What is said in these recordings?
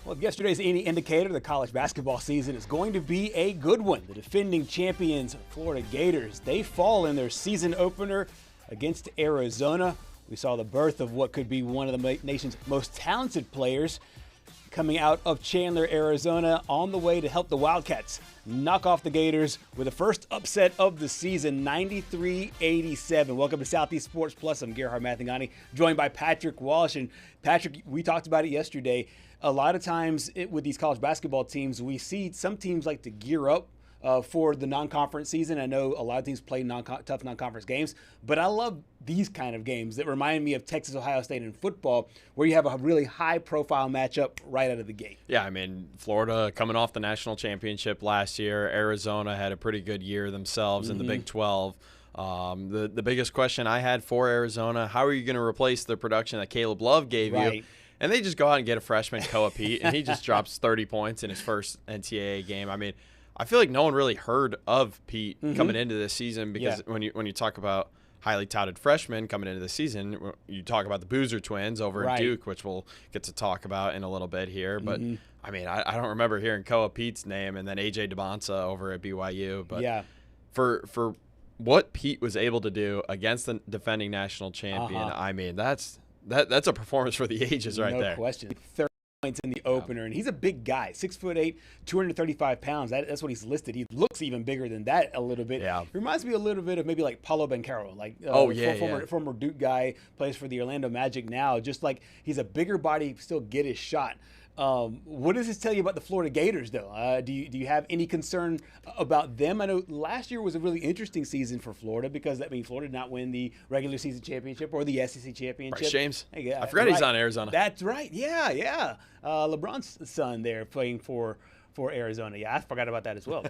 Well, if yesterday's any indicator, the college basketball season is going to be a good one. The defending champions, Florida Gators, they fall in their season opener against Arizona. We saw the birth of what could be one of the nation's most talented players coming out of Chandler, Arizona, on the way to help the Wildcats knock off the Gators with the first upset of the season, 93-87. Welcome to Southeast Sports Plus. I'm Gerhard Mathagani, joined by Patrick Walsh. And Patrick, we talked about it yesterday. A lot of times with these college basketball teams, we see some teams like to gear up for the non-conference season. I know a lot of teams play tough non-conference games, but I love these kind of games that remind me of Texas, Ohio State in football, where you have a really high-profile matchup right out of the gate. Yeah, I mean, Florida coming off the national championship last year. Arizona had a pretty good year themselves in the Big 12. The biggest question I had for Arizona, how are you going to replace the production that Caleb Love gave you? And they just go out and get a freshman, Koa Pete, and he just drops 30 points in his first NCAA game. I mean, I feel like no one really heard of Pete coming into this season because when you talk about highly touted freshmen coming into the season, you talk about the Boozer twins over at Duke, which we'll get to talk about in a little bit here. But, I mean, I don't remember hearing Koa Pete's name, and then A.J. DeBonsa over at BYU. But for what Pete was able to do against the defending national champion, I mean, that's a performance for the ages right there. No question. 30 points in the opener, and he's a big guy, 6'8", 235 pounds. That's what he's listed. He looks even bigger than that a little bit. Yeah. He reminds me a little bit of maybe like Paulo Banchero, like former Duke guy, plays for the Orlando Magic now. Just like he's a bigger body, still get his shot. What does this tell you about the Florida Gators, though? Do you have any concern about them? I know last year was a really interesting season for Florida because Florida did not win the regular season championship or the SEC championship. Bryce James. I forgot he's on Arizona. That's right. Yeah. LeBron's son there playing for Arizona. Yeah, I forgot about that as well.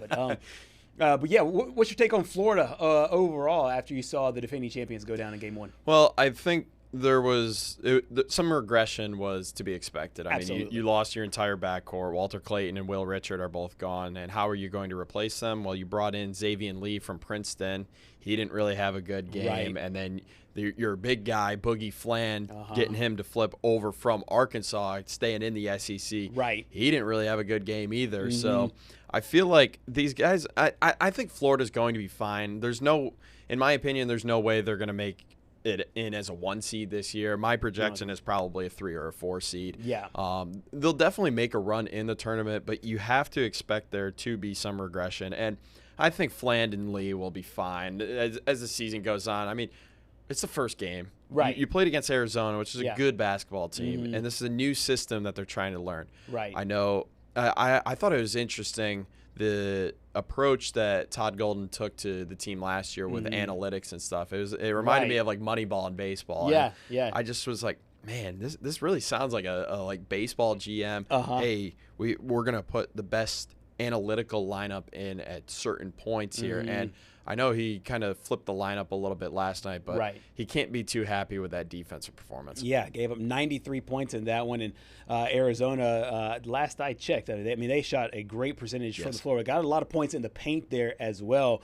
But yeah, what's your take on Florida overall after you saw the defending champions go down in Game 1? Well, I think there was some regression was to be expected. I mean, you lost your entire backcourt. Walter Clayton and Will Richard are both gone. And how are you going to replace them? Well, you brought in Xavier Lee from Princeton. He didn't really have a good game. And then your big guy, Boogie Flan, getting him to flip over from Arkansas, staying in the SEC. He didn't really have a good game either. So I feel like these guys, I think Florida's going to be fine. In my opinion, there's no way they're going to make it in as a 1 seed this year. My projection is probably a 3 or a 4 seed. They'll definitely make a run in the tournament, but you have to expect there to be some regression. And I think Fland and Lee will be fine as the season goes on. I mean, it's the first game. You played against Arizona, which is a good basketball team, and this is a new system that they're trying to learn. I know. I thought it was interesting the approach that Todd Golden took to the team last year with analytics and stuff. It reminded me of like Moneyball in baseball. I just was like, man, this really sounds like a like baseball GM. Hey, we're gonna put the best analytical lineup in at certain points here. And I know he kind of flipped the lineup a little bit last night, but he can't be too happy with that defensive performance. Yeah, gave up 93 points in that one. And Arizona, last I checked, they shot a great percentage from the floor. Got a lot of points in the paint there as well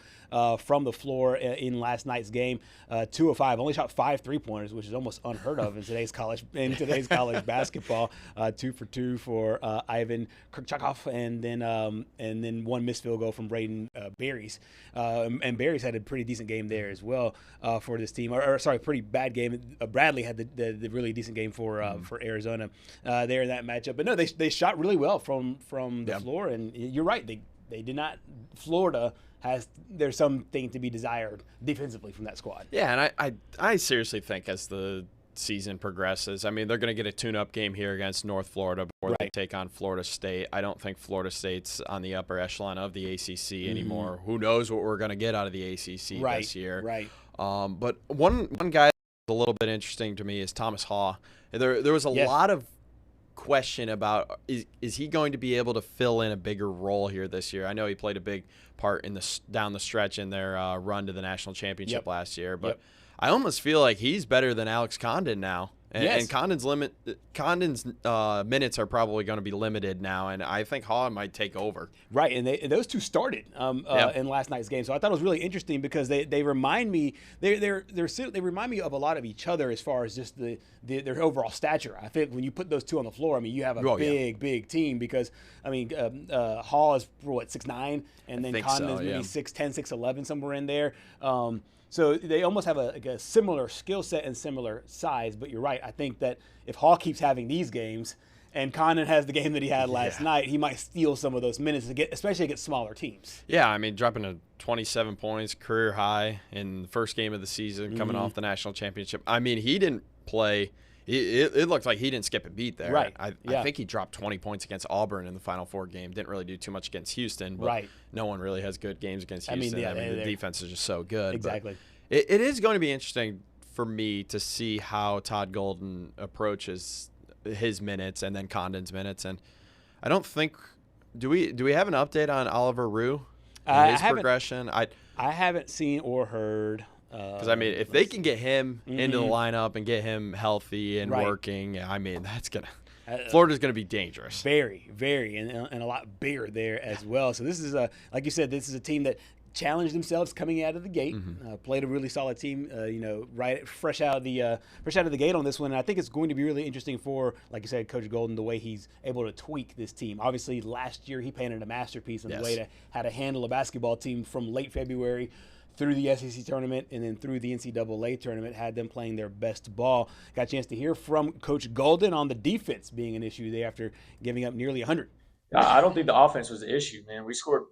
from the floor in last night's game. 2 of 5, only shot 5 3-pointers, which is almost unheard of in today's college basketball. 2 for 2 for Ivan Kirchakov, and then 1 missed field goal from Braden Berries. And Barry's had a pretty decent game there as well for this team. Pretty bad game. Bradley had the really decent game for Arizona there in that matchup. But no, they shot really well from the floor. And you're right, they did not. Florida there's something to be desired defensively from that squad. Yeah, and I seriously think as the season progresses, I mean, they're going to get a tune-up game here against North Florida before they take on Florida State. I don't think Florida State's on the upper echelon of the ACC anymore. Who knows what we're going to get out of the ACC this year. But one guy that's a little bit interesting to me is Thomas Haw. There was a lot of question about is he going to be able to fill in a bigger role here this year. I know he played a big part in down the stretch in their run to the national championship last year, but I almost feel like he's better than Alex Condon now And Condon's minutes are probably going to be limited now, and I think Hall might take over. Right, and those two started in last night's game, so I thought it was really interesting because they remind me they remind me of a lot of each other as far as just their overall stature. I think when you put those two on the floor, I mean, you have a big team because I mean Hall is what 6'9", and then Condon is maybe 6'10", 6'11", somewhere in there. So they almost have a similar skill set and similar size, but you're right. I think that if Hall keeps having these games and Condon has the game that he had last night, he might steal some of those minutes, especially against smaller teams. Yeah, I mean, dropping to 27 points, career high in the first game of the season, coming off the national championship. I mean, he didn't play. It looked like he didn't skip a beat there. Right. I think he dropped 20 points against Auburn in the Final Four game. Didn't really do too much against Houston. But no one really has good games against Houston. I mean the defense is just so good. Exactly. But it is going to be interesting for me to see how Todd Golden approaches his minutes and then Condon's minutes. And I don't think do we have an update on Oliver Rue and his progression? I haven't seen or heard. Because, I mean, if they can get him into the lineup and get him healthy and working, I mean, that's going to – Florida's going to be dangerous. Very, very, and a lot bigger there as well. So this is, like you said, this is a team that challenged themselves coming out of the gate, played a really solid team, right fresh out of the gate on this one. And I think it's going to be really interesting for, like you said, Coach Golden, the way he's able to tweak this team. Obviously, last year he painted a masterpiece on the way to how to handle a basketball team from late February through the SEC tournament and then through the NCAA tournament, had them playing their best ball. Got a chance to hear from Coach Golden on the defense being an issue there after giving up nearly 100. I don't think the offense was the issue, man. We scored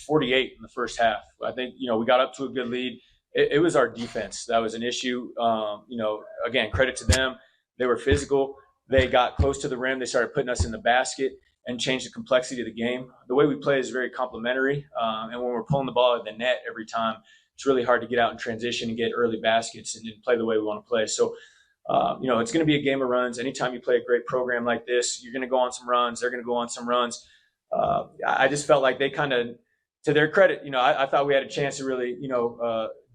48 in the first half. I think, we got up to a good lead. It was our defense that was an issue. Again, credit to them. They were physical. They got close to the rim. They started putting us in the basket and changed the complexity of the game. The way we play is very complementary. And when we're pulling the ball at the net every time, it's really hard to get out in transition and get early baskets and play the way we want to play. So, it's going to be a game of runs. Anytime you play a great program like this, you're going to go on some runs. They're going to go on some runs. I just felt like they kind of, to their credit, I thought we had a chance to really,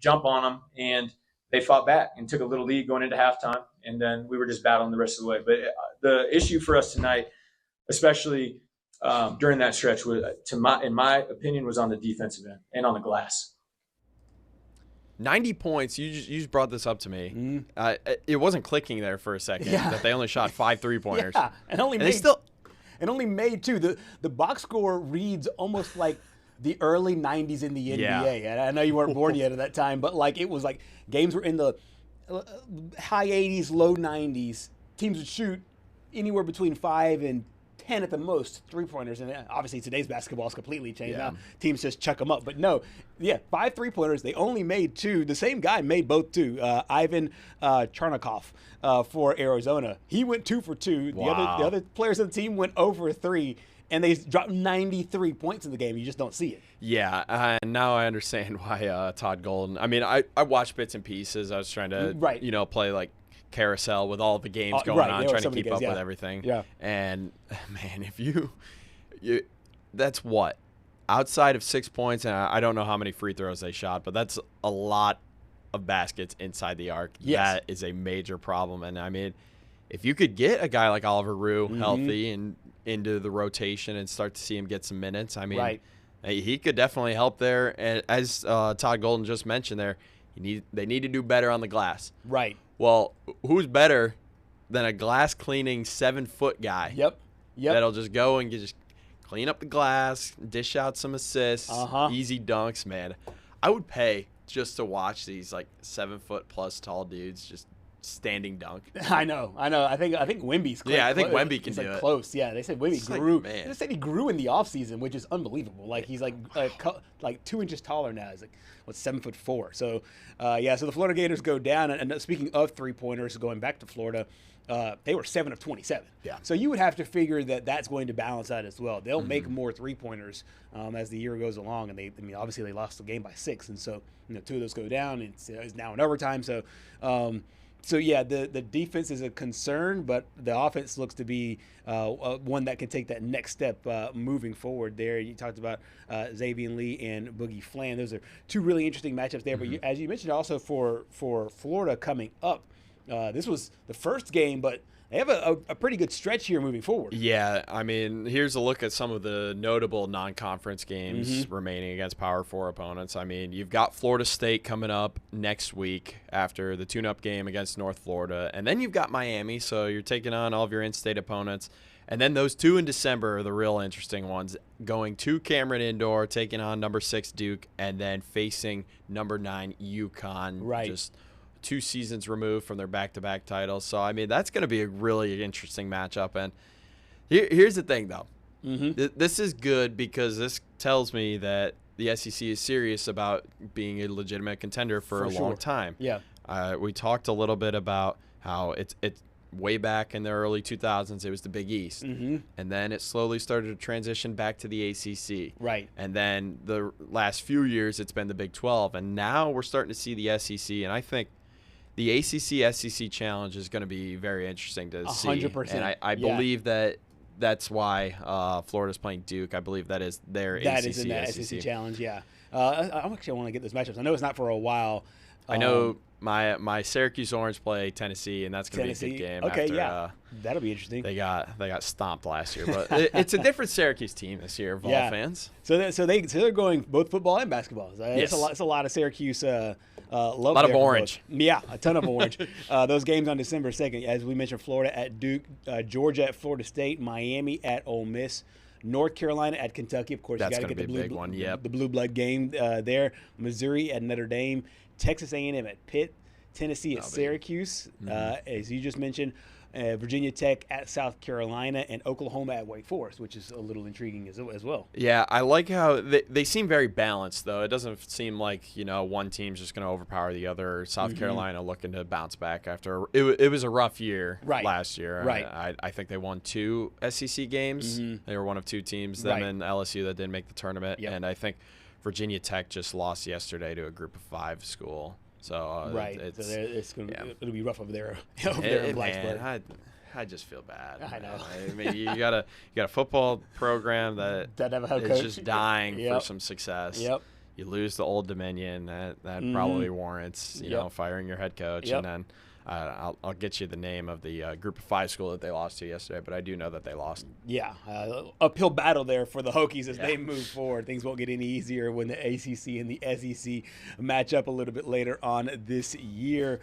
jump on them. And they fought back and took a little lead going into halftime. And then we were just battling the rest of the way. But the issue for us tonight, especially during that stretch, in my opinion, was on the defensive end and on the glass. 90 points. You just brought this up to me. It wasn't clicking there for a second that they only shot 5 3-pointers. Yeah, and only made 2. The box score reads almost like the early 90s in the NBA. And I know you weren't born yet at that time, but it was like games were in the high 80s, low 90s. Teams would shoot anywhere between 5 and 10 at the most 3-pointers, and obviously today's basketball is completely changed now. Teams just chuck them up, but 5 3-pointers. They only made 2. The same guy made both 2. Ivan Charnikov for Arizona. He went 2 for 2. Wow. The other players on the team went 0 for 3, and they dropped 93 points in the game. You just don't see it. Yeah, now I understand why Todd Golden. I mean, I watched bits and pieces. I was trying to play like carousel with all the games going on, trying to keep up with everything. Yeah. And man, if you that's what outside of 6 points, and I don't know how many free throws they shot, but that's a lot of baskets inside the arc. That is a major problem. And I mean, if you could get a guy like Oliver Rue healthy and into the rotation and start to see him get some minutes, I mean, he could definitely help there. And as Todd Golden just mentioned there, they need to do better on the glass. Right. Well, who's better than a glass cleaning 7-foot guy? Yep. That'll just go and just clean up the glass, dish out some assists, easy dunks, man. I would pay just to watch these 7-foot plus tall dudes just standing dunk. I know. I think Wemby's close. Yeah, I think Wemby can do it. Close. Yeah, they said Wemby grew. They said he grew in the offseason, which is unbelievable. He's 2 inches taller now. He's 7'4". So, so the Florida Gators go down. And speaking of 3-pointers, going back to Florida, they were 7 of 27. Yeah. So you would have to figure that that's going to balance out as well. They'll make more 3-pointers as the year goes along. And obviously they lost the game by 6, and so 2 of those go down. It's now in overtime. So. The defense is a concern, but the offense looks to be one that can take that next step moving forward there. You talked about Xavier Lee and Boogie Flan. Those are 2 really interesting matchups there. But as you mentioned, also for Florida coming up, This was the first game, but they have a pretty good stretch here moving forward. Yeah, I mean, here's a look at some of the notable non-conference games remaining against Power 4 opponents. I mean, you've got Florida State coming up next week after the tune-up game against North Florida. And then you've got Miami, so you're taking on all of your in-state opponents. And then those two in December are the real interesting ones, going to Cameron Indoor, taking on number 6 Duke, and then facing number 9 UConn. Right. Just 2 seasons removed from their back-to-back titles. So, I mean, that's going to be a really interesting matchup. And here's the thing, though. This is good because this tells me that the SEC is serious about being a legitimate contender for a long time. Yeah. We talked a little bit about how it's way back in the early 2000s, it was the Big East. And then it slowly started to transition back to the ACC. Right. And then the last few years, it's been the Big 12. And now we're starting to see the SEC. And I think the ACC-SEC challenge is going to be very interesting to see. 100%. And I believe that's why Florida's playing Duke. I believe that is their ACC-SEC. That is in the SEC challenge, yeah. I actually want to get those matchups. I know it's not for a while. I know my Syracuse Orange play Tennessee, and that's going to be a good game. Okay, after, that'll be interesting. They got stomped last year, but it's a different Syracuse team this year, Vol fans. So they're going both football and basketball. It's a lot of Syracuse love. A lot of orange. Yeah, a ton of orange. Those games on December 2nd, as we mentioned, Florida at Duke, Georgia at Florida State, Miami at Ole Miss, North Carolina at Kentucky. Of course, that's you got to get the blue blood game there. Missouri at Notre Dame, Texas A&M at Pitt, Tennessee at Syracuse, as you just mentioned, Virginia Tech at South Carolina, and Oklahoma at Wake Forest, which is a little intriguing as well. Yeah, I like how they seem very balanced, though. It doesn't seem like, one team's just going to overpower the other. South Carolina looking to bounce back after it was a rough year last year. Right. I think they won 2 SEC games. They were one of 2 teams, them and LSU, that didn't make the tournament. Yep. And I think Virginia Tech just lost yesterday to a Group of 5 school. So it'll be rough over there. In Blacksburg. I just feel bad. I know. I mean, you got a football program that is just dying for some success. Yep. You lose the Old Dominion. That probably warrants firing your head coach. And then I'll get you the name of the Group of 5 school that they lost to yesterday, but I do know that they lost. Yeah, uphill battle there for the Hokies as they move forward. Things won't get any easier when the ACC and the SEC match up a little bit later on this year.